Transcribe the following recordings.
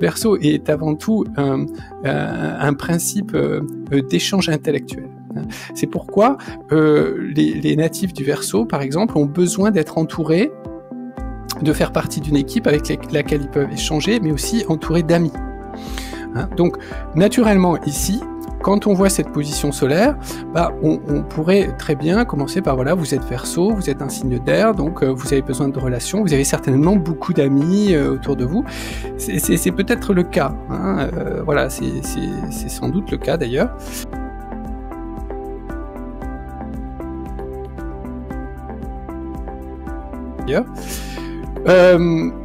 Verseau est avant tout un principe d'échange intellectuel. C'est pourquoi les natifs du Verseau, par exemple, ont besoin d'être entourés, de faire partie d'une équipe avec laquelle ils peuvent échanger, mais aussi entourés d'amis. Donc, naturellement, ici, quand on voit cette position solaire, on pourrait très bien commencer par, voilà, vous êtes Verseau, vous êtes un signe d'air, donc vous avez besoin de relations, vous avez certainement beaucoup d'amis autour de vous. C'est peut-être le cas, voilà, c'est sans doute le cas d'ailleurs.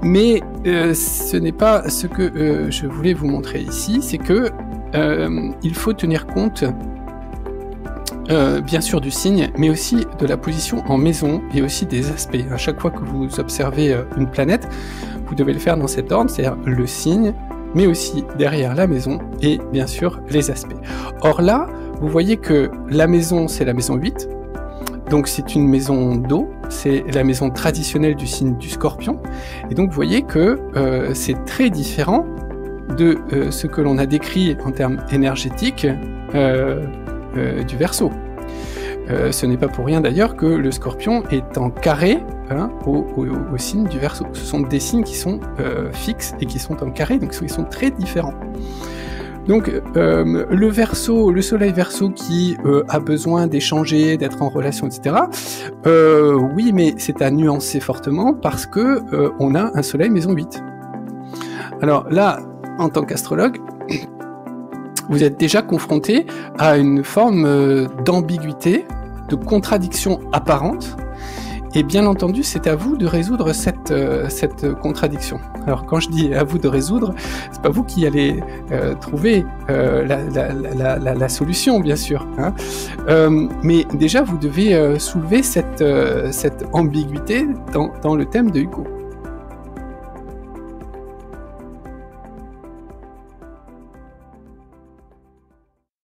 Mais ce n'est pas ce que je voulais vous montrer ici, c'est que il faut tenir compte bien sûr du signe, mais aussi de la position en maison et aussi des aspects. À chaque fois que vous observez une planète, vous devez le faire dans cet ordre, c'est-à-dire le signe, mais aussi derrière la maison et bien sûr les aspects. Or là, vous voyez que la maison, c'est la maison 8, donc c'est une maison d'eau, c'est la maison traditionnelle du signe du Scorpion, et donc vous voyez que c'est très différent de ce que l'on a décrit en termes énergétiques du Verseau. Ce n'est pas pour rien d'ailleurs que le Scorpion est en carré au signe du Verseau. Ce sont des signes qui sont fixes et qui sont en carré, donc ils sont très différents. Donc le Verseau, le soleil Verseau qui a besoin d'échanger, d'être en relation, etc. Oui, mais c'est à nuancer fortement parce que on a un soleil maison 8. Alors là, en tant qu'astrologue, vous êtes déjà confronté à une forme d'ambiguïté, de contradiction apparente, et bien entendu, c'est à vous de résoudre cette contradiction. Alors quand je dis à vous de résoudre, c'est pas vous qui allez trouver la solution, bien sûr, mais déjà vous devez soulever cette ambiguïté dans le thème de Hugo.